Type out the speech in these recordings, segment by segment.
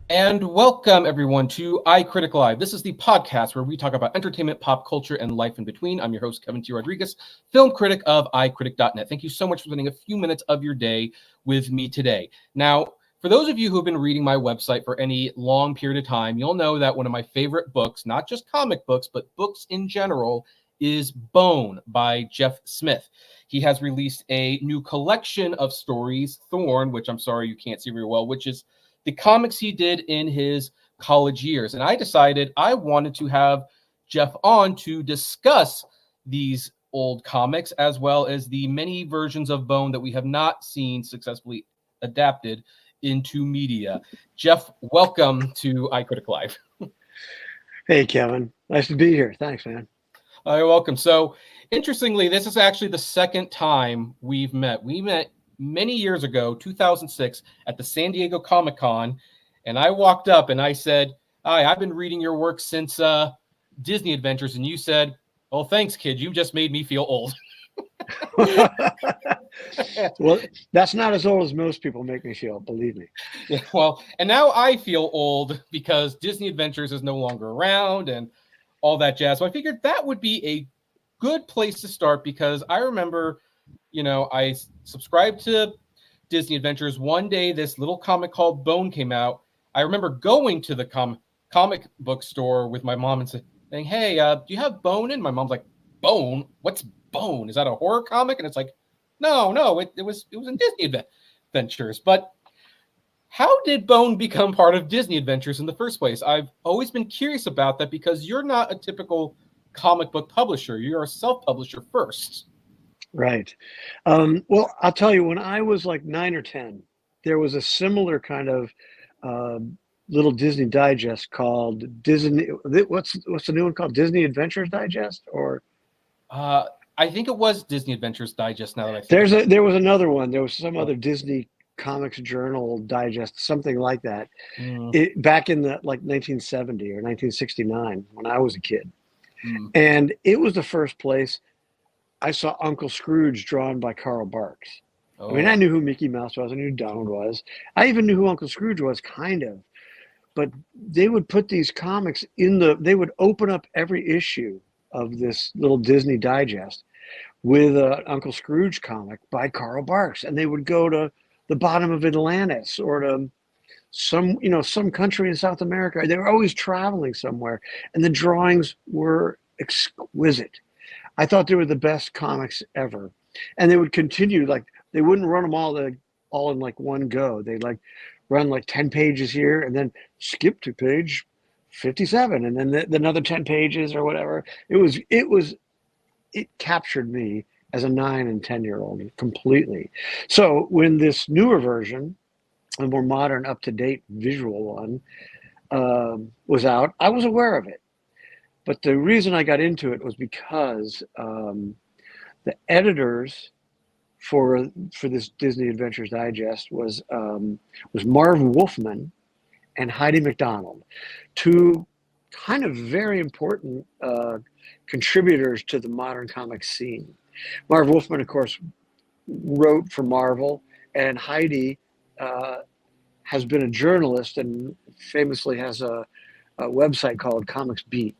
And welcome everyone to iCritic Live. This is the podcast where we talk about entertainment, pop culture, and life in between. I'm your host, Kevin T. Rodriguez, film critic of iCritic.net. Thank you so much for spending a few minutes of your day with me today. Now, for those of you who have been reading my website for any long period of time, you'll know that one of my favorite books, not just comic books, but books in general, is Bone by Jeff Smith. He has released a new collection of stories, Thorn, which I'm sorry you can't see very well, which is the comics he did in his college years. And I decided I wanted to have Jeff on to discuss these old comics as well as the many versions of Bone that we have not seen successfully adapted into media. Jeff, welcome to iCritic Live. Hey, Kevin. Nice to be here. Thanks, man. You're welcome. So, interestingly, this is actually the second time we've met. We met many years ago, 2006, at the San Diego Comic-Con, and I walked up and I said, "Hi, I've been reading your work since Disney Adventures," and you said, "Oh, thanks, kid. You just made me feel old." Well, that's not as old as most people make me feel, believe me. Yeah, well, and now I feel old because Disney Adventures is no longer around and all that jazz. So I figured that would be a good place to start because I remember, I subscribed to Disney Adventures. One day, this little comic called Bone came out. I remember going to the comic book store with my mom and saying, "Hey, do you have Bone in?" My mom's like, "Bone? What's Bone? Is that a horror comic?" And it's like, no, it was in Disney Adventures. But how did Bone become part of Disney Adventures in the first place? I've always been curious about that because you're not a typical comic book publisher. You're a self-publisher first. Right. Well, I'll tell you, when I was like 9 or 10, there was a similar kind of little Disney digest called Disney. What's the new one called? Disney Adventures Digest, or? I think it was Disney Adventures Digest. Now that I think there was another one. There was some other Disney Comics Journal Digest, something like that. Back in the 1970 or 1969 when I was a kid, and it was the first place I saw Uncle Scrooge drawn by Carl Barks. I mean, I knew who Mickey Mouse was. I knew who Donald was. I even knew who Uncle Scrooge was, kind of. But they would put these comics they would open up every issue of this little Disney Digest with an Uncle Scrooge comic by Carl Barks. And they would go to the bottom of Atlantis or to some country in South America. They were always traveling somewhere. And the drawings were exquisite. I thought they were the best comics ever. And they would continue, they wouldn't run them all in one go. They'd run 10 pages here and then skip to page 57 and then another 10 pages or whatever. It captured me as a 9 and 10-year-old completely. So when this newer version, a more modern, up-to-date visual one, was out, I was aware of it. But the reason I got into it was because the editors for this Disney Adventures Digest was Marv Wolfman and Heidi MacDonald, two kind of very important contributors to the modern comic scene. Marv Wolfman, of course, wrote for Marvel, and Heidi has been a journalist and famously has a website called Comics Beat.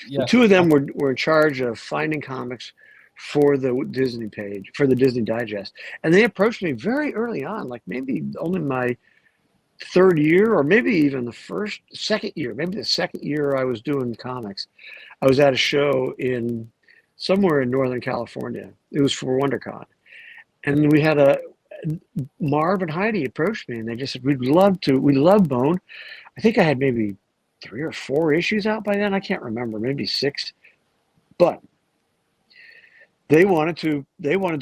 Yes. The two of them were in charge of finding comics for the Disney page, for the Disney Digest. And they approached me very early on, maybe only my third year or maybe even the second year I was doing comics. I was at a show somewhere in Northern California. It was for WonderCon. And we had Marv and Heidi approached me and they just said, we love Bone. I think I had maybe 3 or 4 issues out by then. I can't remember, maybe 6. But they wanted to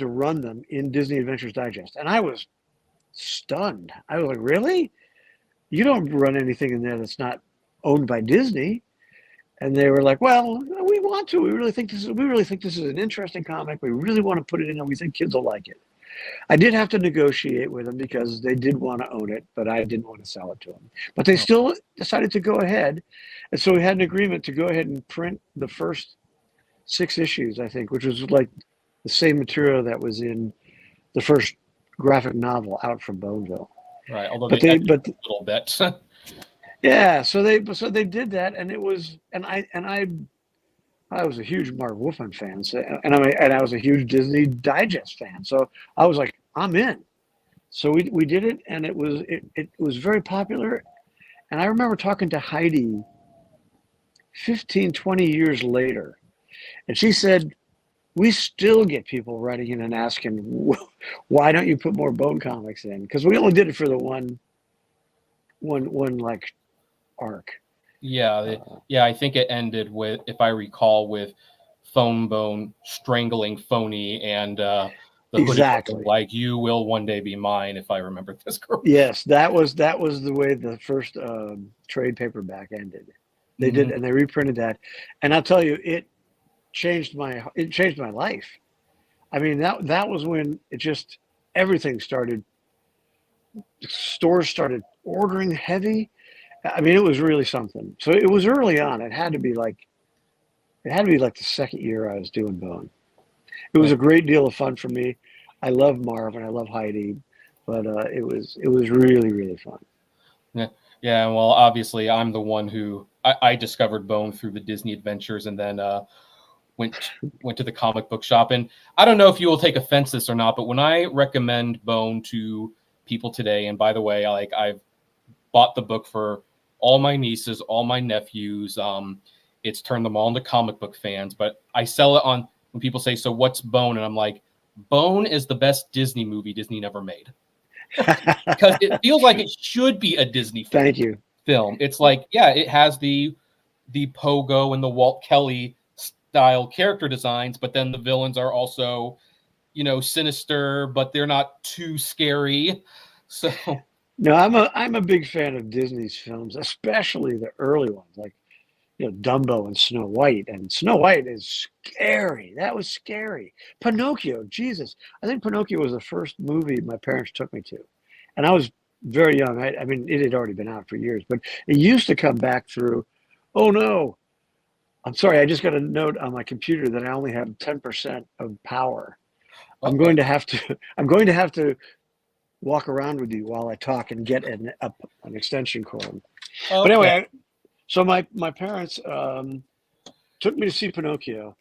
run them in Disney Adventures Digest. And I was stunned. I was like, really? You don't run anything in there that's not owned by Disney? And they were like, well, we want to. We really think this is an interesting comic. We really want to put it in and we think kids will like it. I did have to negotiate with them because they did want to own it, but I didn't want to sell it to them. But they still decided to go ahead. And so we had an agreement to go ahead and print the first 6 issues, I think, which was like the same material that was in the first graphic novel out from Boneville. Right, although they a little bit. Yeah, so they did that, and it was, I was a huge Mark Wolfman fan, so, and I was a huge Disney Digest fan, so I was like, I'm in. So we did it, and it was very popular. And I remember talking to Heidi 15, 20 years later, and she said, we still get people writing in and asking, why don't you put more Bone comics in? Because we only did it for the one like arc. Yeah, yeah. I think it ended with, if I recall, with Phone Bone strangling Phony and the hooded Exactly. like, "You will one day be mine," if I remember this correctly. Yes, that was the way the first trade paperback ended. They did, Mhm. and they reprinted that, and I'll tell you, it changed my life. I mean, that was when it just everything started. Stores started ordering heavy. I mean, it was really something. So it was early on. It had to be like the second year I was doing Bone. It was Yeah, a great deal of fun for me. I love Marv and I love Heidi, but it was really really fun. yeah, yeah. Well, obviously, I'm the one who I discovered Bone through the Disney Adventures, and then went to the comic book shop. And I don't know if you will take offense to this or not, but when I recommend Bone to people today, and by the way, I've bought the book for all my nieces, all my nephews. It's turned them all into comic book fans. But I sell it on when people say, "So what's Bone?" And I'm like, Bone is the best Disney movie Disney never made, because it feels like it should be a Disney Thank you. film. It's like, yeah, it has the Pogo and the Walt Kelly style character designs, but then the villains are also, sinister, but they're not too scary. So No, I'm a big fan of Disney's films, especially the early ones, like Dumbo and Snow White. And Snow White is scary. That was scary. Pinocchio, Jesus, I think Pinocchio was the first movie my parents took me to, and I was very young. I mean, it had already been out for years, but it used to come back through. Oh no, I'm sorry. I just got a note on my computer that I only have 10% of power. I'm uh-oh. going to have to. I'm going to have to walk around with you while I talk and get an extension cord. But Okay. anyway, so my parents took me to see Pinocchio,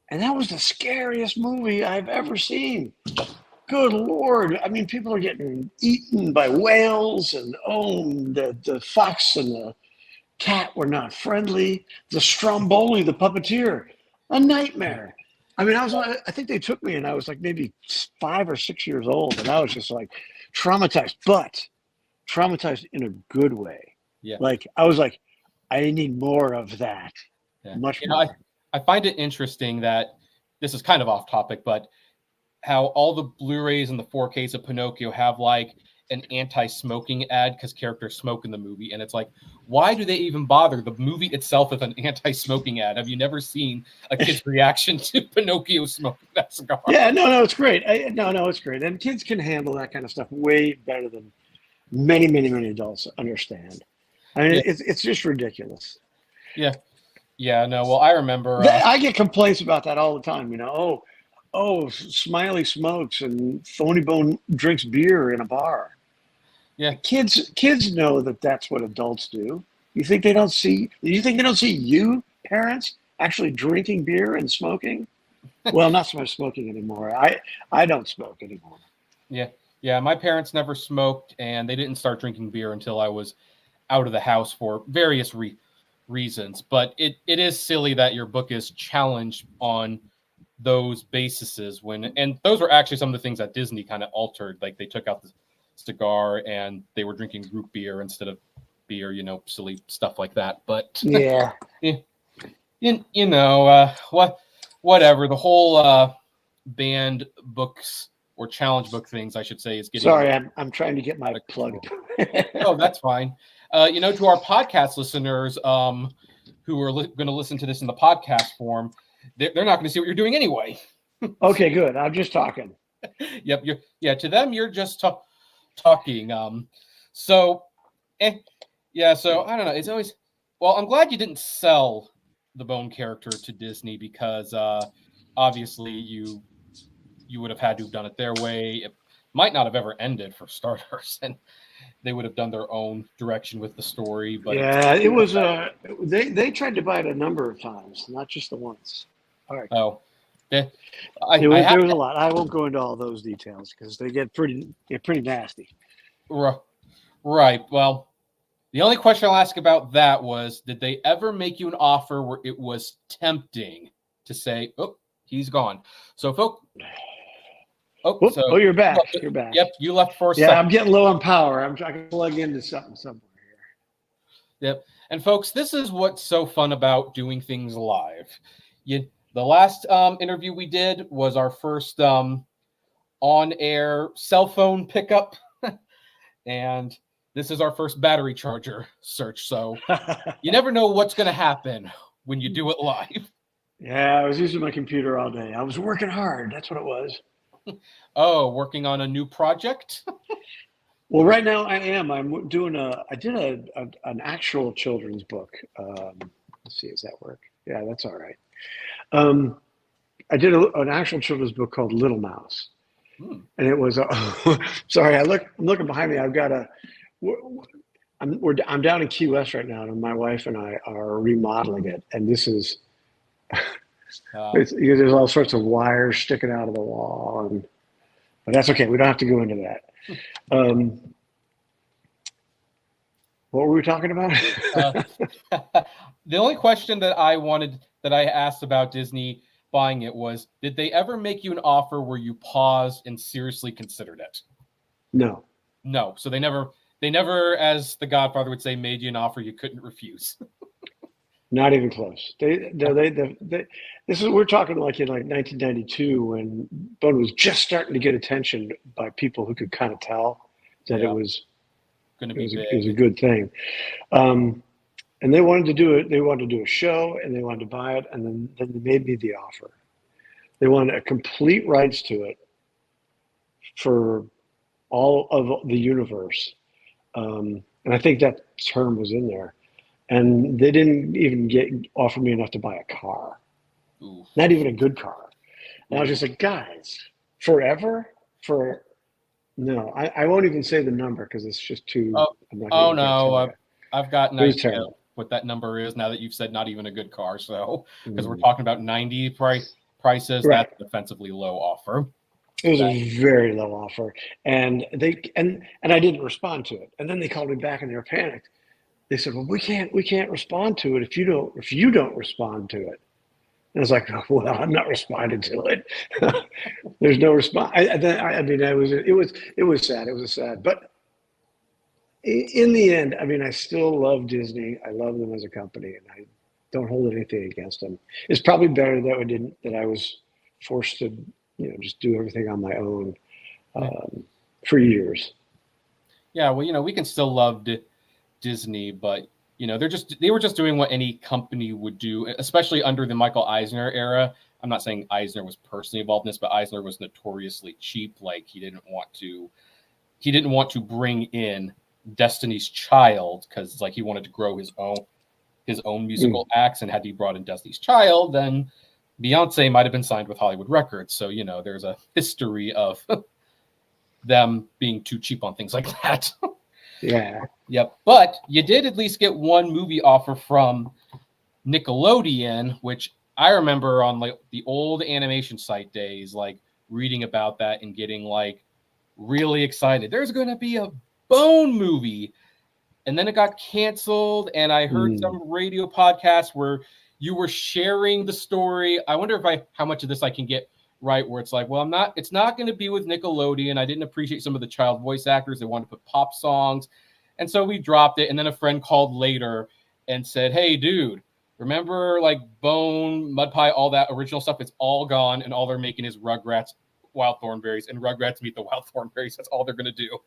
and that was the scariest movie I've ever seen. Good Lord. I mean, people are getting eaten by whales, and the fox and the cat were not friendly. The Stromboli, the puppeteer, a nightmare. I mean, I think they took me, and I was like maybe 5 or 6 years old, and I was just like traumatized, but traumatized in a good way. Yeah. Like, I was like, I need more of that, Yeah. much I, more. I find it interesting that this is kind of off topic, but how all the Blu-rays and the 4Ks of Pinocchio have like an anti-smoking ad because characters smoke in the movie, and it's like, why do they even bother? The movie itself is an anti-smoking ad. Have you never seen a kid's reaction to Pinocchio smoking that cigar? Yeah, no, it's great. No, it's great. And kids can handle that kind of stuff way better than many, many, many adults understand. I mean, Yeah, it's just ridiculous. yeah, yeah. No, well, I remember. I get complaints about that all the time. Oh, Smiley smokes and Phony Bone drinks beer in a bar. Yeah, Kids know that that's what adults do. You think they don't see you, parents, actually drinking beer and smoking? Well, not so much smoking anymore. I don't smoke anymore. yeah, yeah. My parents never smoked, and they didn't start drinking beer until I was out of the house for various reasons. But it is silly that your book is challenged on those bases and those were actually some of the things that Disney kind of altered. Like they took out the cigar and they were drinking root beer instead of beer, silly stuff like that. But Yeah. you, whatever. The whole banned books or challenge book things, I should say, is getting Sorry, I'm trying to get my out of plug. control. Oh, that's fine. To our podcast listeners who are going to listen to this in the podcast form, they're not going to see what you're doing anyway. Okay, good. I'm just talking. Yep. To them, you're just talking. So, yeah. So I don't know. It's always, well, I'm glad you didn't sell the Bone character to Disney because obviously you would have had to have done it their way. It might not have ever ended for starters, and they would have done their own direction with the story. But Yeah, it was. They tried to buy it a number of times, not just the once. All right. oh, yeah, There was a lot. I won't go into all those details because they get pretty nasty. right. Well, the only question I'll ask about that was, did they ever make you an offer where it was tempting to say, "Oh, he's gone"? So, folks. Oh, you're back. You're back. Yep, you left for a Yeah, second. I'm getting low on power. I'm trying to plug into something somewhere here. Yep. And folks, this is what's so fun about doing things live. The last interview we did was our first on-air cell phone pickup, and this is our first battery charger search. So you never know what's going to happen when you do it live. Yeah, I was using my computer all day. I was working hard. That's what it was. Oh, working on a new project? Well, right now I am. I did an actual children's book. Let's see, does that work? Yeah, that's all right. I did an actual children's book called Little Mouse, and it was. Sorry, I'm looking behind me. I've got I'm down in Key West right now, and my wife and I are remodeling it, and this is. There's all sorts of wires sticking out of the wall, but that's okay. We don't have to go into that. What were we talking about? The only question that I asked about Disney buying it was, did they ever make you an offer where you paused and seriously considered it? No. So they never, as the Godfather would say, made you an offer you couldn't refuse. Not even close. We're talking like in 1992 when Bone was just starting to get attention by people who could kind of tell that it was going to be big. It was a good thing. And they wanted to do it. They wanted to do a show and they wanted to buy it. And then they made me the offer. They wanted a complete rights to it for all of the universe. And I think that term was in there. And they didn't even offer me enough to buy a car. Ooh. Not even a good car. And I was just like, guys, forever? No, I won't even say the number because it's just too. I've got an idea what that number is now that you've said not even a good car. So because we're talking about 90 prices, right. That's a defensively low offer. It was a very low offer, and I didn't respond to it. And then they called me back and they were panicked. They said, "Well, we can't respond to it if you don't respond to it." And I was like, "Well, I'm not responding to it. There's no response." It was sad. It was sad, but in the end, I still love Disney. I love them as a company, and I don't hold anything against them. It's probably better that I was forced to, just do everything on my own for years. Yeah, well, we can still love Disney, but they were just doing what any company would do, especially under the Michael Eisner era. I'm not saying Eisner was personally involved in this, but Eisner was notoriously cheap. Like he didn't want to bring in Destiny's Child because he wanted to grow his own musical acts, and had he brought in Destiny's Child, then Beyonce might have been signed with Hollywood Records. So there's a history of them being too cheap on things like that. Yeah. Yep. But you did at least get one movie offer from Nickelodeon, which I remember on the old animation site days, reading about that and getting really excited. There's going to be a Bone movie. And then it got canceled. And I heard some radio podcast where you were sharing the story. I wonder how much of this I can get right, where it's it's not going to be with Nickelodeon. I didn't appreciate some of the child voice actors. They wanted to put pop songs. And so we dropped it. And then a friend called later and said, "Hey, dude, remember Bone, Mud Pie, all that original stuff? It's all gone. And all they're making is Rugrats, Wild Thornberries, and Rugrats Meet the Wild Thornberries. That's all they're going to do."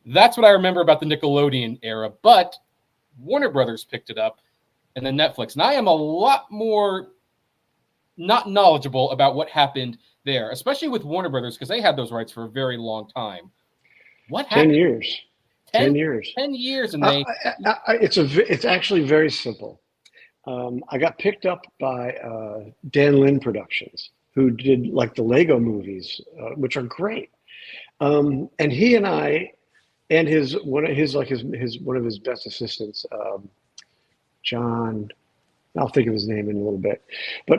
That's what I remember about the Nickelodeon era. But Warner Brothers picked it up, and then Netflix. And I am a lot more not knowledgeable about what happened there, especially with Warner Brothers, because they had those rights for a very long time. What happened? 10 years. 10 years. 10 years, and they. It's actually very simple. I got picked up by Dan Lin Productions, who did the Lego movies, which are great. And he and I and one of his best assistants, John. I'll think of his name in a little bit, but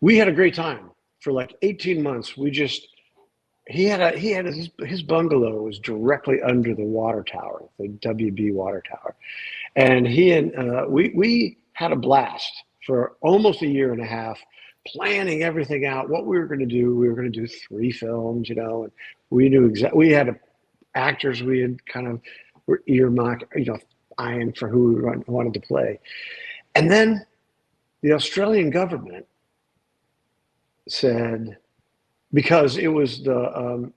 we had a great time for like 18 months. His bungalow was directly under the water tower, the WB water tower, and we had a blast for almost a year and a half, planning everything out, what we were going to do. We were going to do 3 films, and we knew we had actors we had kind of were earmarked, eyeing for who we wanted to play. And then the Australian government said, because it was what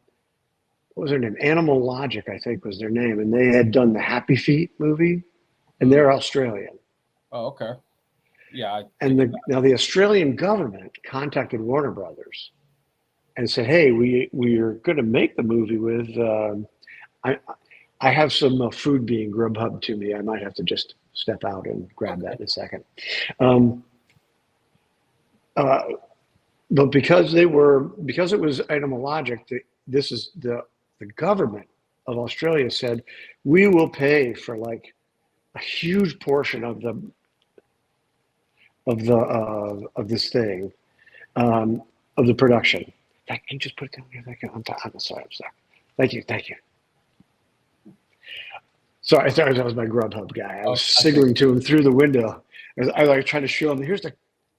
was their name? Animal Logic, I think was their name. And they had done the Happy Feet movie, and they're Australian. Oh, okay. Yeah. Now the Australian government contacted Warner Brothers and said, hey, we are going to make the movie with, I have some food being Grubhub to me. I might have to just step out and grab that in a second. But because it was Animal Logic, the government of Australia said, we will pay for like a huge portion of this thing, of the production. Can you just put it down here? I'm sorry. I'm stuck. Thank you. Sorry, I thought that was my Grubhub guy. I was signaling to him through the window. I like trying to show him, here's the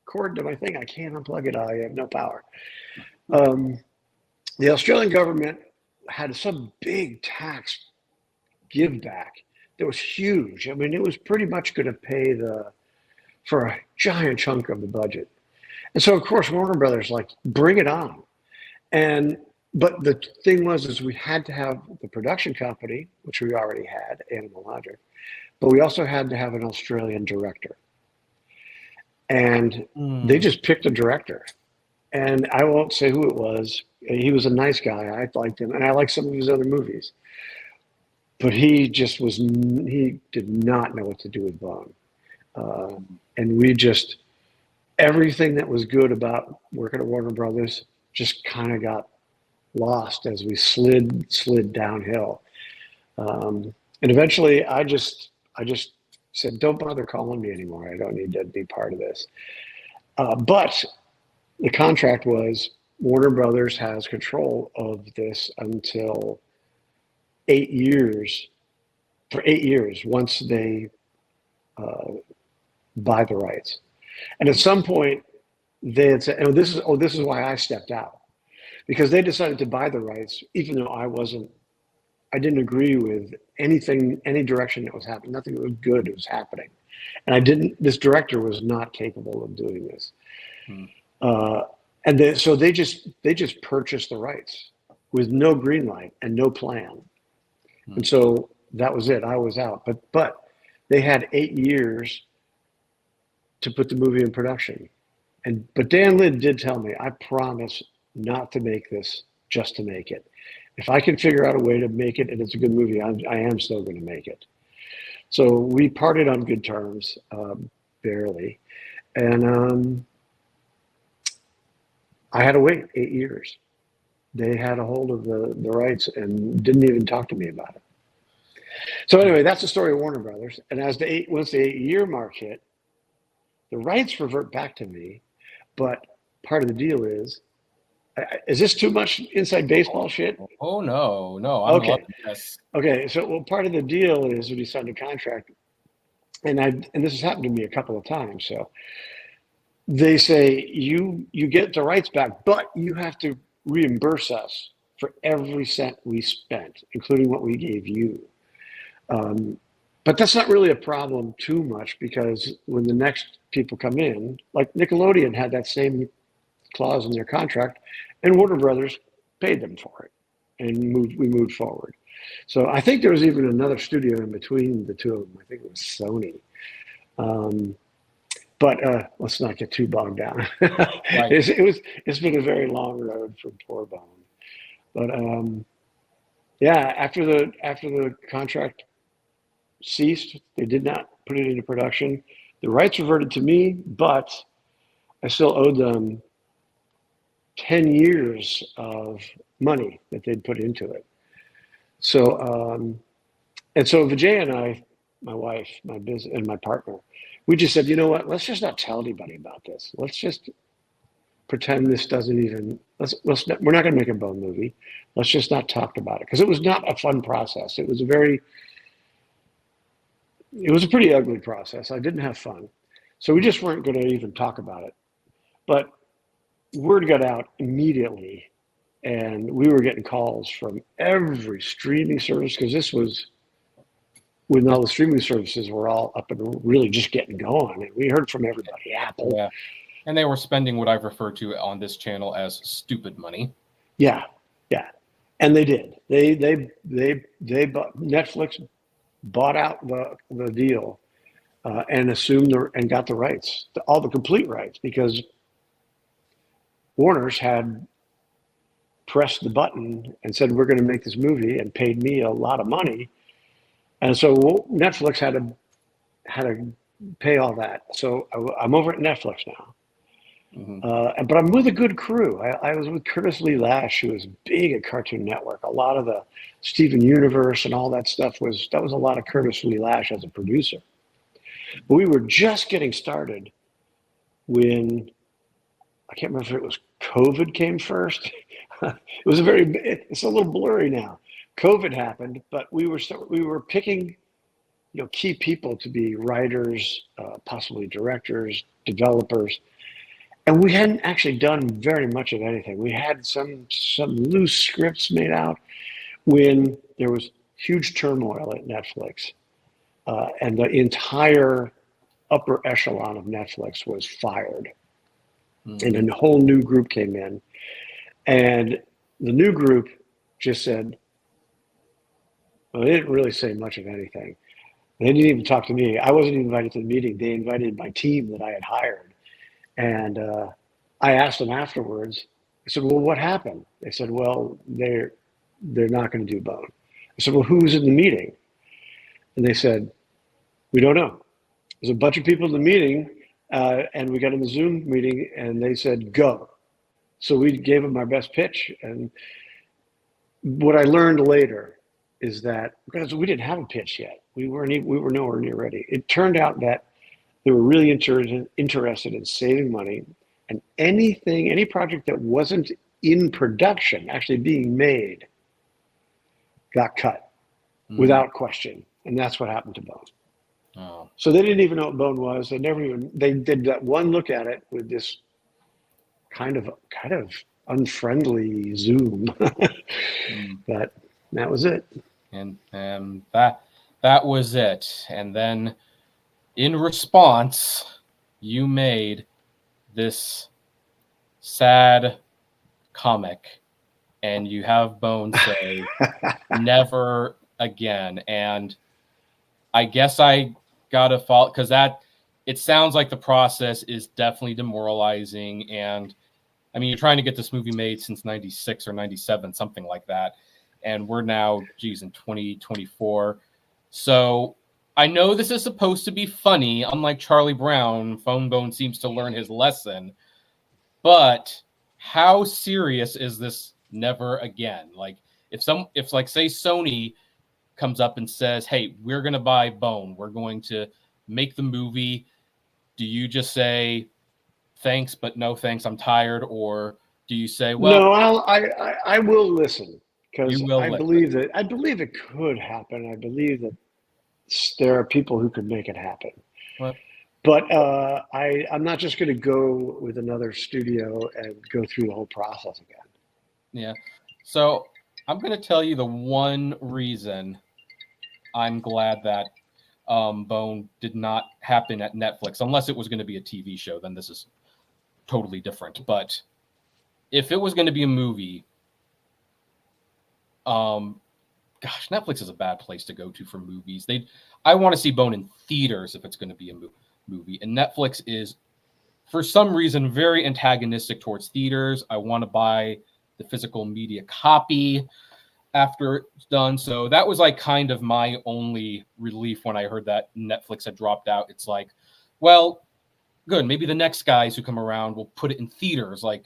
cord to my thing. I can't unplug it. I have no power. The Australian government had some big tax give back that was huge. I mean, it was pretty much going to pay for a giant chunk of the budget. And so, of course, Warner Brothers like, bring it on. But the thing was we had to have the production company, which we already had, Animal Logic, but we also had to have an Australian director. And they just picked a director. And I won't say who it was. He was a nice guy. I liked him, and I liked some of his other movies. But he did not know what to do with Bone. And everything that was good about working at Warner Brothers just kind of got lost as we slid downhill. And eventually I just said, don't bother calling me anymore. I don't need to be part of this. But the contract was Warner Brothers has control of this until 8 years, for 8 years, once they buy the rights. And at some point they had said, this is why I stepped out. Because they decided to buy the rights, even though I didn't agree with any direction that was happening. Nothing that was good was happening. And this director was not capable of doing this. So they just purchased the rights with no green light and no plan. And so that was it. I was out. But they had 8 years to put the movie in production. But Dan Lin did tell me, I promise not to make this just to make it. If I can figure out a way to make it and it's a good movie, I am still going to make it. So we parted on good terms, barely. And I had to wait 8 years. They had a hold of the rights and didn't even talk to me about it. So anyway, that's the story of Warner Brothers. And once the 8-year mark hit, the rights revert back to me. But part of the deal is this too much inside baseball shit? Oh, no. I'm okay. Okay, so part of the deal is when you signed a contract, and this has happened to me a couple of times. So they say you get the rights back, but you have to reimburse us for every cent we spent, including what we gave you. But that's not really a problem too much, because when the next people come in, like Nickelodeon had that same clause in their contract, and Warner Brothers paid them for it, and we moved forward. So I think there was even another studio in between the two of them. I think it was Sony. But let's not get too bogged down. Right. It's been a very long road for poor Bone. But after the contract ceased, they did not put it into production. The rights reverted to me, but I still owed them 10 years of money that they'd put into it. So, and so Vijay and I, my wife, my business, and my partner, we just said, you know what? Let's just not tell anybody about this. Let's just pretend this doesn't even. We're not going to make a Bone movie. Let's just not talk about it because it was not a fun process. It was a pretty ugly process. I didn't have fun, so we just weren't going to even talk about it. But word got out immediately, and we were getting calls from every streaming service because this was when all the streaming services were all up and really just getting going. And we heard from everybody, Apple. Yeah. And they were spending what I've referred to on this channel as stupid money. Yeah, yeah. And they did. They Netflix bought out the deal and assumed and got the rights, all the complete rights, because Warner's had pressed the button and said, we're going to make this movie, and paid me a lot of money. And so Netflix had to pay all that. So I'm over at Netflix now. Mm-hmm. But I'm with a good crew. I was with Curtis Lee Lash, who was big at Cartoon Network. A lot of the Steven Universe and all that stuff was a lot of Curtis Lee Lash as a producer. But we were just getting started when, I can't remember if it was COVID came first. It's a little blurry now. COVID happened, but we were picking, key people to be writers, possibly directors, developers, and we hadn't actually done very much of anything. We had some loose scripts made out when there was huge turmoil at Netflix, and the entire upper echelon of Netflix was fired, and a whole new group came in, and the new group just said, well, they didn't really say much of anything. They didn't even talk to me. I wasn't invited to the meeting. They invited my team that I had hired. And I asked them afterwards, I said, well, what happened? They said, well, they're not going to do Bone. I said, well, who's in the meeting? And they said, we don't know. There's a bunch of people in the meeting, and we got in the Zoom meeting, and they said, go. So we gave them our best pitch. And what I learned later is that, because we didn't have a pitch yet, we were nowhere near ready. It turned out that they were really interested in saving money, and any project that wasn't in production, actually being made, got cut without question. And that's what happened to Bone. Oh. So they didn't even know what Bone was. They did that one look at it with this kind of unfriendly Zoom. But that was it. And that was it. And then in response, you made this sad comic, and you have Bone say, never again. And I guess I gotta follow, because it sounds like the process is definitely demoralizing. And I mean, you're trying to get this movie made since 96 or 97, something like that. And we're now, in 2024. So I know this is supposed to be funny. Unlike Charlie Brown, Phone Bone seems to learn his lesson. But how serious is this never again? Like, if say Sony comes up and says, hey, we're going to buy Bone, we're going to make the movie, do you just say, thanks, but no thanks, I'm tired? Or do you say, well, no, I will listen, because I believe it could happen. I believe that there are people who could make it happen. What? But I'm not just going to go with another studio and go through the whole process again. Yeah. So I'm going to tell you the one reason I'm glad that Bone did not happen at Netflix, unless it was going to be a TV show, then this is totally different. But if it was going to be a movie, Netflix is a bad place to go to for movies. I want to see Bone in theaters if it's going to be a movie. And Netflix is, for some reason, very antagonistic towards theaters. I want to buy the physical media copy after it's done. So that was like kind of my only relief when I heard that Netflix had dropped out. It's like, well, good. Maybe the next guys who come around will put it in theaters. Like,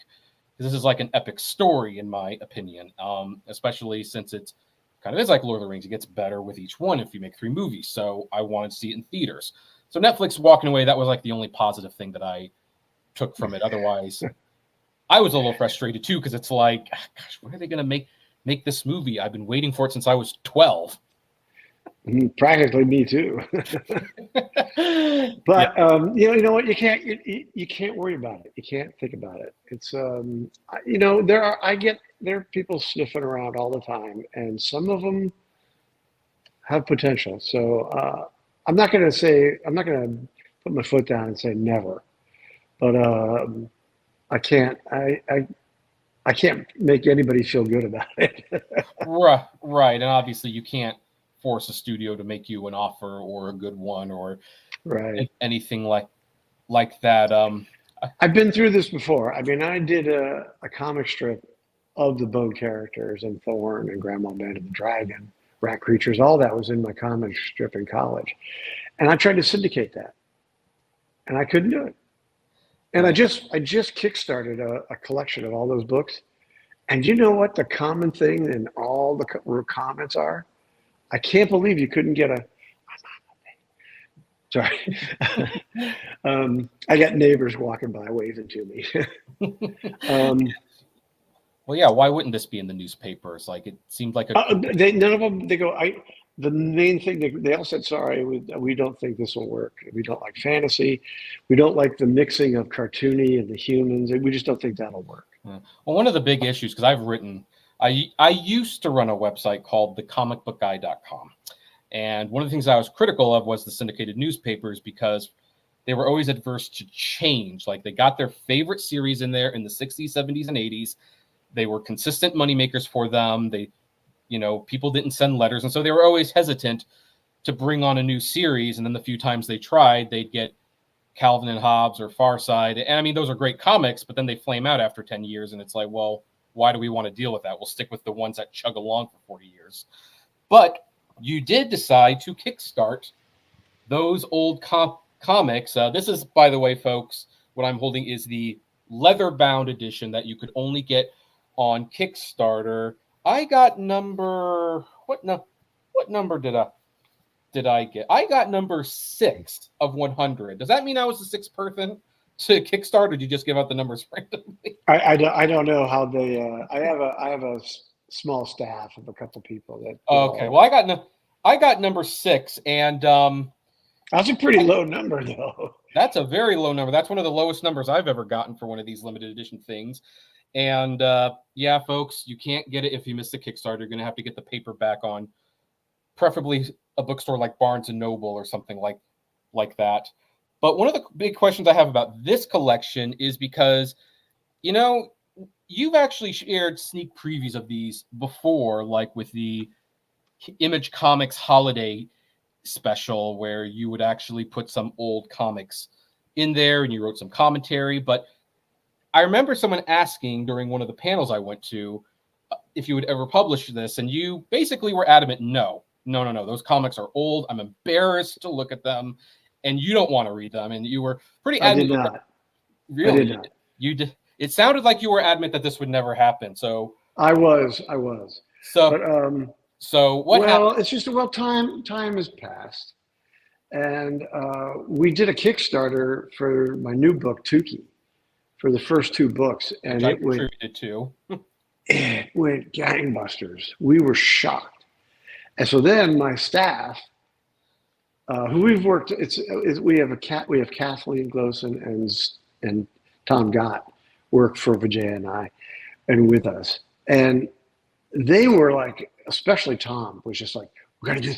this is like an epic story, in my opinion, especially since it's kind of is like Lord of the Rings. It gets better with each one if you make 3 movies. So I wanted to see it in theaters. So Netflix walking away, that was like the only positive thing that I took from it. Otherwise, I was a little frustrated too, because it's like, gosh, when are they going to make this movie? I've been waiting for it since I was 12. Practically me too. But Yeah. you know what? You can't worry about it. You can't think about it. It's there are people sniffing around all the time, and some of them have potential. So I'm not going to put my foot down and say never, but I can't I can't make anybody feel good about it. Right. And obviously you can't force a studio to make you an offer or a good one or Right. anything like that. I've been through this before. I mean, I did a comic strip of the Bone characters and Thorn and Grandma Band of the Dragon, Rat Creatures, all that was in my comic strip in college. And I tried to syndicate that, and I couldn't do it. And I just kickstarted a collection of all those books. And you know what the common thing in all the comments are? I can't believe you couldn't get a. Sorry. I got neighbors walking by waving to me. Well, yeah, why wouldn't this be in the newspapers? Like, it seemed like none of them, they go, the main thing, they all said, sorry, we don't think this will work. We don't like fantasy. We don't like the mixing of cartoony and the humans. We just don't think that'll work. Well, one of the big issues, because I used to run a website called thecomicbookguy.com. And one of the things I was critical of was the syndicated newspapers, because they were always adverse to change. Like, they got their favorite series in there in the 60s, 70s, and 80s. They were consistent moneymakers for them. People didn't send letters. And so they were always hesitant to bring on a new series. And then the few times they tried, they'd get Calvin and Hobbes or Far Side. And I mean, those are great comics, but then they flame out after 10 years. And it's like, well, why do we want to deal with that? We'll stick with the ones that chug along for 40 years. But you did decide to kickstart those old comics. This is, by the way, folks, what I'm holding is the leather-bound edition that you could only get on Kickstarter. I got what number did I get? I got number 6 of 100. Does that mean I was the 6th person to Kickstarter? Or did you just give out the numbers randomly? I don't know how they. I have a small staff of a couple people that. Okay, well, I got number 6, and that's a pretty low number, though. That's a very low number. That's one of the lowest numbers I've ever gotten for one of these limited edition things. And yeah, folks, you can't get it if you miss the Kickstarter. You're going to have to get the paperback on preferably a bookstore like Barnes & Noble or something like that. But one of the big questions I have about this collection is because, you've actually shared sneak previews of these before, like with the Image Comics holiday special, where you would actually put some old comics in there and you wrote some commentary. But I remember someone asking during one of the panels I went to if you would ever publish this, and you basically were adamant, no, those comics are old. I'm embarrassed to look at them, and you don't want to read them. And you were pretty adamant. I did not. Really? I did not. You did. It sounded like you were adamant that this would never happen. So I was. So, but, so what happened? Well, it's just time has passed, and we did a Kickstarter for my new book, Tukey, for the first 2 books, and it contributed to. It went gangbusters. We were shocked, and so then my staff, who we've worked, we have Kathleen Glosen and Tom Gott work for Vijay and I, and with us, and they were like, especially Tom was just like, we got to do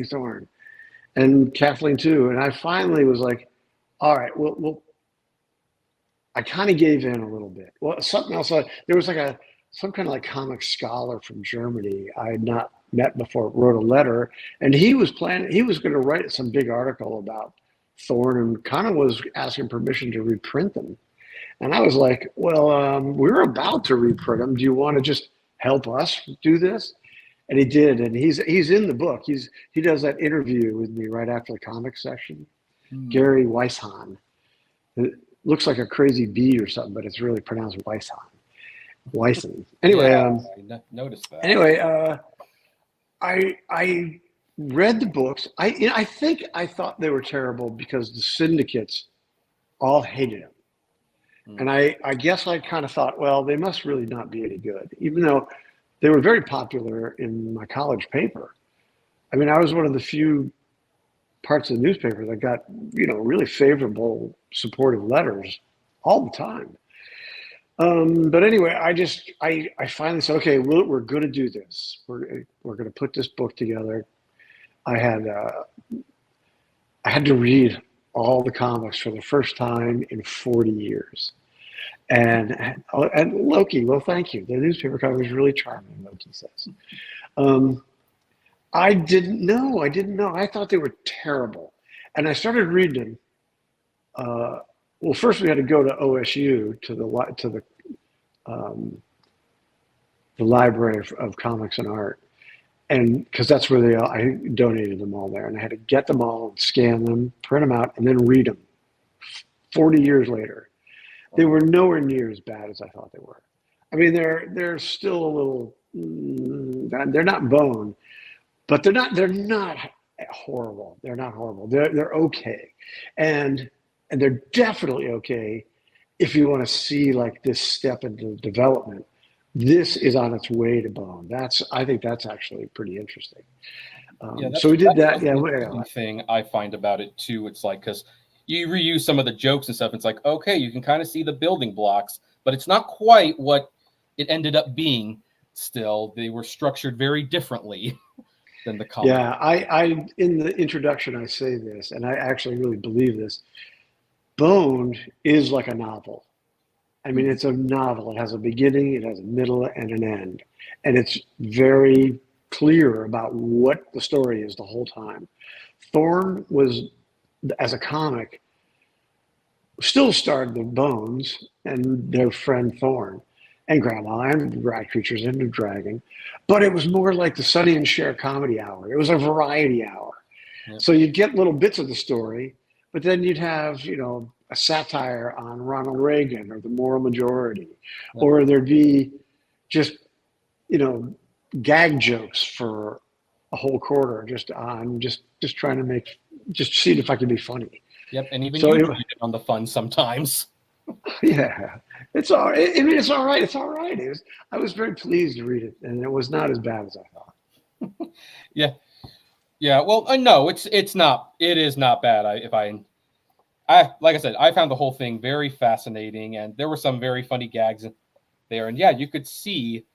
Thorn, and Kathleen too. And I finally was like, all right, well, I kind of gave in a little bit. Well, something else, there was like some kind of like comic scholar from Germany I had not met before, wrote a letter, and he was going to write some big article about Thorn and kind of was asking permission to reprint them. And I was like, well, we're about to reprint them. Do you want to just help us do this? And he did, and he's in the book. He does that interview with me right after the comic section. Gary Weishahn. It looks like a crazy bee or something, but it's really pronounced Weishahn. Anyway, I noticed that. Anyway, I read the books. I think I thought they were terrible because the syndicates all hated them. And I guess I kind of thought, well, they must really not be any good, even though they were very popular in my college paper. I mean, I was one of the few parts of the newspaper that got, really favorable, supportive letters all the time. But anyway, I finally said, okay, we're going to do this. We're going to put this book together. I had to read all the comics for the first time in 40 years. And Loki, well, thank you. The newspaper cover is really charming, Loki says. I didn't know. I thought they were terrible. And I started reading them. Well, first we had to go to OSU to the Library of Comics and Art, and because that's where I donated them all there, and I had to get them all, and scan them, print them out, and then read them. 40 years later, they were nowhere near as bad as I thought they were. I mean, they're still a little. They're not bone, but they're not horrible. They're not horrible. They're okay, and they're definitely okay if you want to see like this step into development. This is on its way to bone. I think that's actually pretty interesting. So we did that. Yeah, the thing I find about it too, it's like, because you reuse some of the jokes and stuff. It's like, okay, you can kind of see the building blocks, but it's not quite what it ended up being. Still, they were structured very differently than the comic. Yeah, I in the introduction I say this, and I actually really believe this. Bone is like a novel. I mean, it's a novel. It has a beginning, it has a middle, and an end. And it's very clear about what the story is the whole time. Thorn was, as a comic, still starred the Bones and their friend Thorn and Grandma and the Rat Creatures and the Dragon. But it was more like the Sonny and Cher comedy hour. It was a variety hour. Yep. So you'd get little bits of the story, but then you'd have, a satire on Ronald Reagan or the moral majority, or there'd be just, gag jokes for a whole quarter, just trying to see if I could be funny. Yep, and even you read it on the fun sometimes. Yeah, it's all right. I mean, it's all right. It's all right. I was very pleased to read it, and it was not as bad as I thought. Yeah. Well, no, it's not. It is not bad. Like I said, I found the whole thing very fascinating, and there were some very funny gags there. And yeah, you could see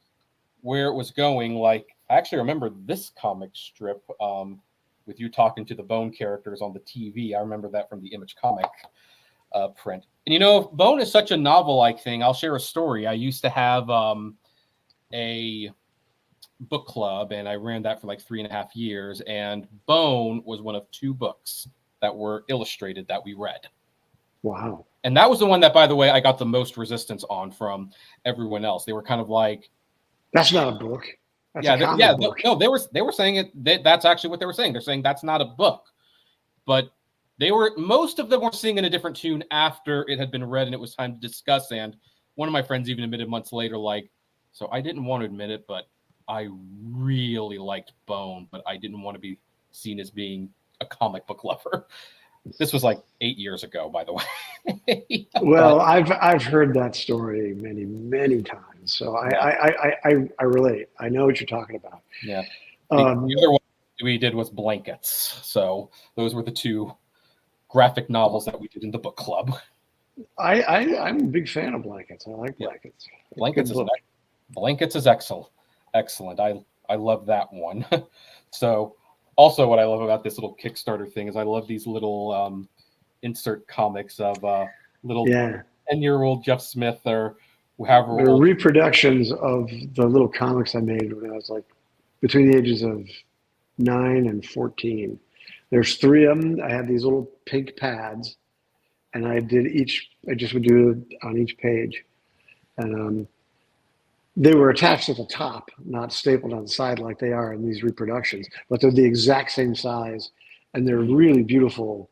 where it was going. Like, I actually remember this comic strip with you talking to the Bone characters on the TV. I remember that from the Image comic print. And Bone is such a novel-like thing. I'll share a story. I used to have a book club, and I ran that for like 3.5 years. And Bone was one of 2 books that were illustrated that we read. Wow. And that was the one that, by the way, I got the most resistance on from everyone else. They were kind of like, that's not a book. That's a book. No, they were saying it. That's actually what they were saying. They're saying that's not a book. But most of them were singing a different tune after it had been read and it was time to discuss. And one of my friends even admitted months later, like, so I didn't want to admit it, but I really liked Bone, but I didn't want to be seen as being a comic book lover. This was like 8 years ago, by the way. Well, I've heard that story many, many times, so I relate. I know what you're talking about. Yeah. The other one we did was Blankets. So those were the 2 graphic novels that we did in the book club. I'm a big fan of Blankets. I like Blankets. Blankets is excellent. I love that one. So. Also, what I love about this little Kickstarter thing is I love these little insert comics of little 10-year-old Jeff Smith or however. They're reproductions of the little comics I made when I was like between the ages of 9 and 14. There's 3 of them. I had these little pink pads, and I just would do it on each page, and they were attached at the top, not stapled on the side like they are in these reproductions, but they're the exact same size, and they're really beautiful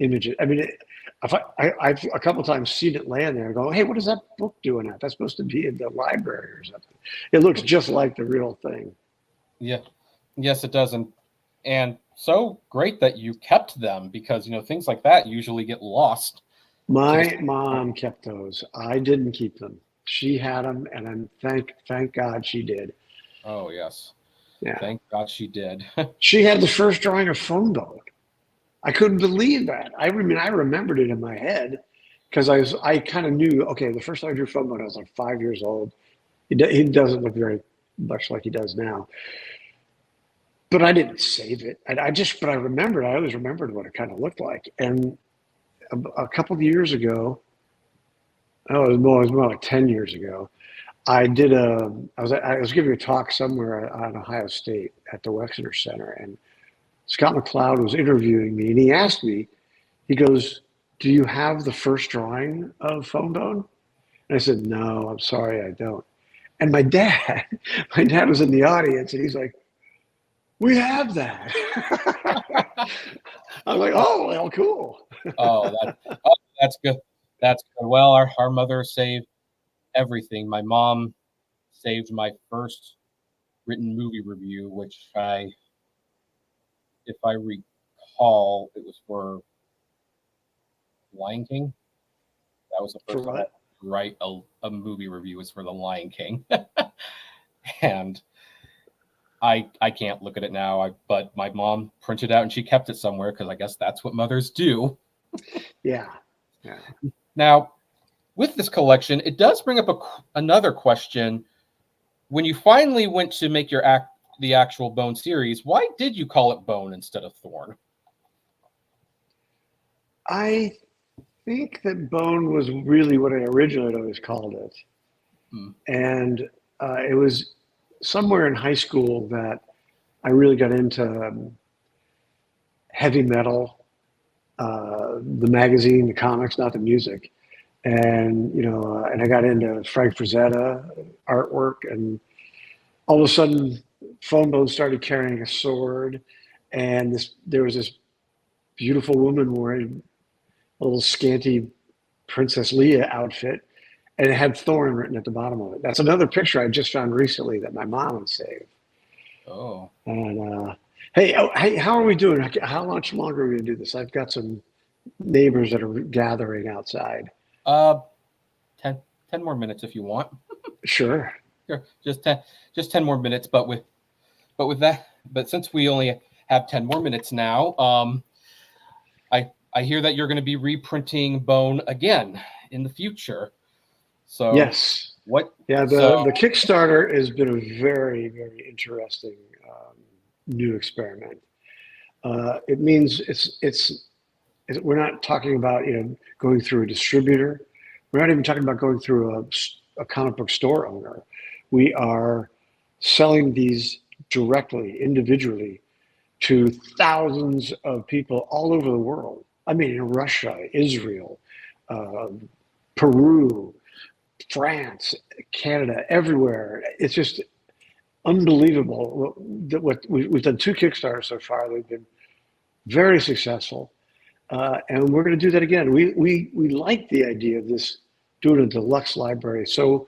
images. I mean, I've a couple of times seen it laying there and go, hey, what is that book doing at? That's supposed to be in the library or something. It looks just like the real thing. Yeah. Yes, it does. And so great that you kept them, because things like that usually get lost to the. My mom kept those. I didn't keep them. She had them, and thank God she did. Oh yes, Yeah, thank God she did. she had the first drawing of Phone Bone. I couldn't believe that. I remembered it in my head because I kind of knew. Okay, the first time I drew Phone Bone, I was like 5 years old. He doesn't look very much like he does now, but I didn't save it. But I remembered. I always remembered what it kind of looked like. And a couple of years ago, oh, it was more like 10 years ago. I was giving a talk somewhere on Ohio State at the Wexner Center, and Scott McCloud was interviewing me, and he asked me, he goes, "Do you have the first drawing of Phone Bone?" And I said, "No, I'm sorry, I don't." And my dad was in the audience, and he's like, "We have that." I'm like, "Oh, well, cool." That's good. That's good. Well, our mother saved everything. My mom saved my first written movie review, which if I recall, it was for Lion King. That was the For first time I what? write a movie review, was for the Lion King. And I can't look at it now. But my mom printed it out and she kept it somewhere, because I guess that's what mothers do. Yeah, yeah. Now, with this collection, it does bring up another question. When you finally went to make the actual Bone series, why did you call it Bone instead of Thorn? I think that Bone was really what I originally always called it. Hmm. And it was somewhere in high school that I really got into heavy metal, the magazine, the comics, not the music. And, and I got into Frank Frazetta artwork. And all of a sudden, Phone Bone started carrying a sword. And there was this beautiful woman wearing a little scanty Princess Leia outfit, and it had Thorn written at the bottom of it. That's another picture I just found recently that my mom had saved. Oh. And hey, how are we doing? How much longer are we going to do this? I've got some neighbors that are gathering outside. Uh, 10 more minutes if you want. Sure. Sure, just 10 more minutes. But since we only have 10 more minutes now, I hear that you're going to be reprinting Bone again in the future. So Yes. what? Yeah. So The Kickstarter has been a very, very interesting new experiment. It means we're not talking about going through a distributor. We're not even talking about going through a comic book store owner. We are selling these directly, individually, to thousands of people all over the world. I mean, in Russia, Israel, uh, Peru, France, Canada, everywhere. It's just unbelievable. What we've done 2 Kickstarters so far. They've been very successful. And we're going to do that again. We like the idea of this, doing a deluxe library. So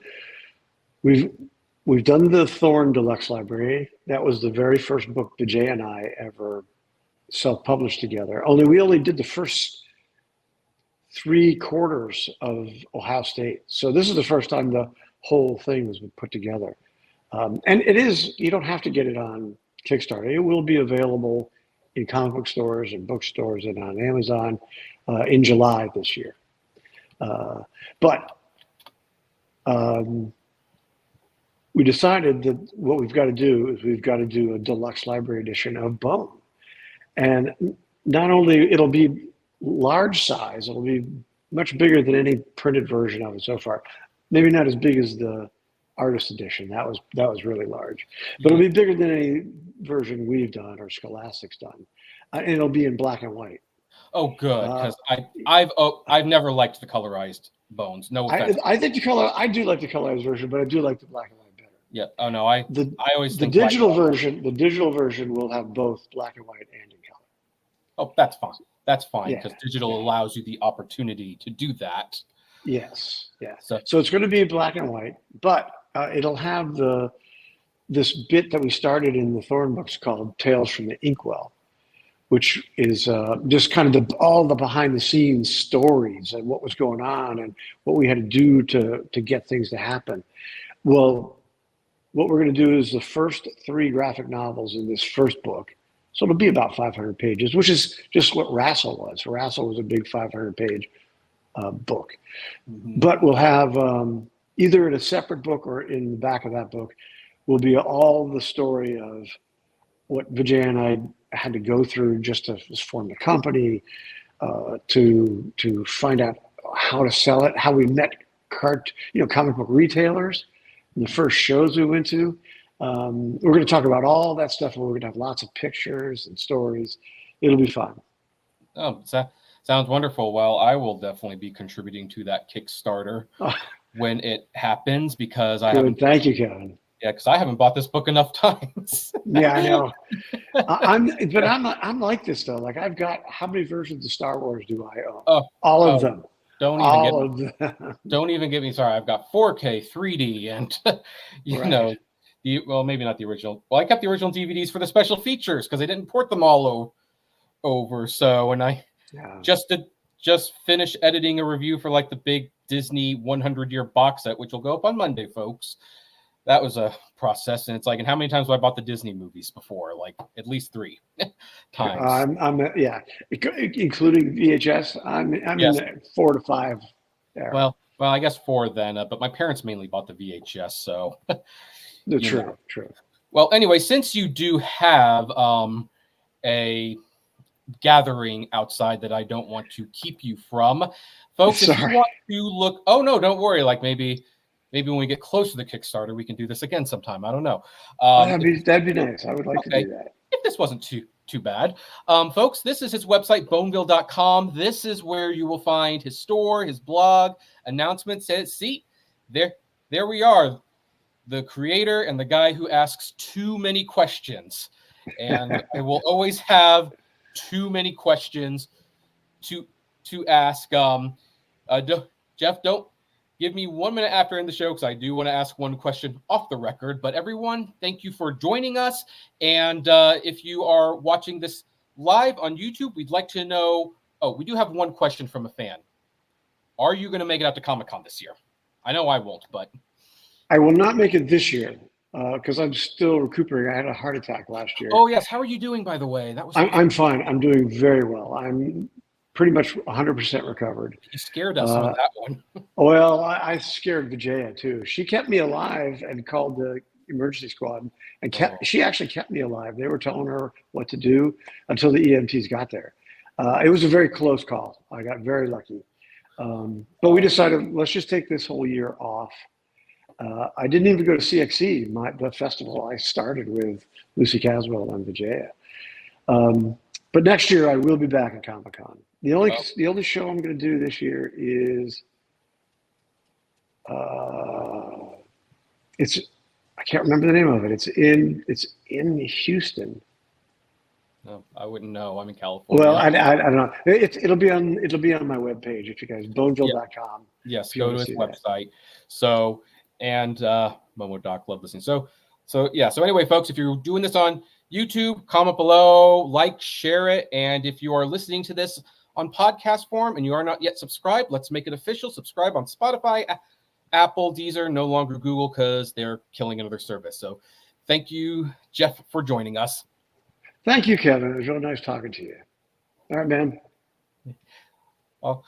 we've done the Thorn Deluxe Library. That was the very first book that Jay and I ever self-published together. We only did the first 3/4 of Ohio State. So this is the first time the whole thing has been put together. And you don't have to get it on Kickstarter. It will be available in comic book stores and bookstores and on Amazon in July this year. But we decided that what we've got to do is we've got to do a deluxe library edition of Bone. And not only it'll be large size, it'll be much bigger than any printed version of it so far. Maybe not as big as the artist edition. That was really large, but it'll be bigger than any version we've done or Scholastic's done, and it'll be in black and white. Oh, good, because I've never liked the colorized Bones. No offense. I think I do like the colorized version, but I do like the black and white better. Yeah. Oh no, I always The think digital version will have both black and white and in color. Oh, that's fine. That's fine, because Yeah, digital allows you the opportunity to do that. Yes, yeah. So So it's going to be black and white, but it'll have the this bit that we started in the Thorn books called Tales from the Inkwell, which is just kind of all the behind the scenes stories and what was going on and what we had to do to get things to happen. Well, what we're going to do is the first 3 graphic novels in this first book. So it'll be about 500 pages, which is just what Rassel was. Rassel was a big 500-page book. Mm-hmm. But we'll have either in a separate book or in the back of that book will be all the story of what Vijay and I had to go through just to form the company, to find out how to sell it, how we met comic book retailers, and the first shows we went to. We're going to talk about all that stuff, and we're going to have lots of pictures and stories. It'll be fun. Oh, sounds wonderful. Well, I will definitely be contributing to that Kickstarter when it happens because I haven't. Thank you, Kevin. Yeah, because I haven't bought this book enough times. Yeah, I know. I'm like this though. Like I've got, how many versions of Star Wars do I own? All of them. Don't even get me started. I've got 4K, 3D, and you know, well, maybe not the original. Well, I kept the original DVDs for the special features because they didn't port them all over. So, and I just finished editing a review for like the big Disney 100-year box set, which will go up on Monday, folks. That was a process, and it's like, and how many times have I bought the Disney movies before? Like at least 3 times. Including VHS. I'm in the 4 to 5 there. Well, I guess 4 then, but my parents mainly bought the VHS, so. True. Well, anyway, since you do have a gathering outside that I don't want to keep you from, folks, if you want to look, oh no, don't worry. Like maybe when we get close to the Kickstarter, we can do this again sometime. I don't know. That'd be nice. I would like to do that. If this wasn't too bad. Folks, this is his website, boneville.com. This is where you will find his store, his blog, announcements. See, there we are. The creator and the guy who asks too many questions. And I will always have too many questions to ask. Jeff, don't give me 1 minute after end the show because I do want to ask one question off the record. But everyone, thank you for joining us. And if you are watching this live on YouTube, we'd like to know, we do have one question from a fan. Are you going to make it out to Comic-Con this year? I know I won't, but... I will not make it this year because I'm still recuperating. I had a heart attack last year. Oh, yes. How are you doing, by the way? I'm fine. I'm doing very well. I'm pretty much 100% recovered. You scared us with that one. Well, I scared Vijaya too. She kept me alive and called the emergency squad and she actually kept me alive. They were telling her what to do until the EMTs got there. It was a very close call. I got very lucky. But we decided, let's just take this whole year off. I didn't even go to CXE, the festival I started with Lucy Caswell and Vijaya. But next year I will be back at Comic-Con. The only show I'm going to do this year is I can't remember the name of it. It's in Houston. No, I wouldn't know. I'm in California. Well, I don't know. It'll be on my webpage if you guys boneville.com. Yes, go to his website. So. And Momo Doc, love listening. So anyway, folks, if you're doing this on YouTube, comment below, like, share it. And if you are listening to this on podcast form and you are not yet subscribed, let's make it official. Subscribe on Spotify, Apple, Deezer, no longer Google because they're killing another service. So thank you, Jeff, for joining us. Thank you, Kevin. It was really nice talking to you. All right, man. Well,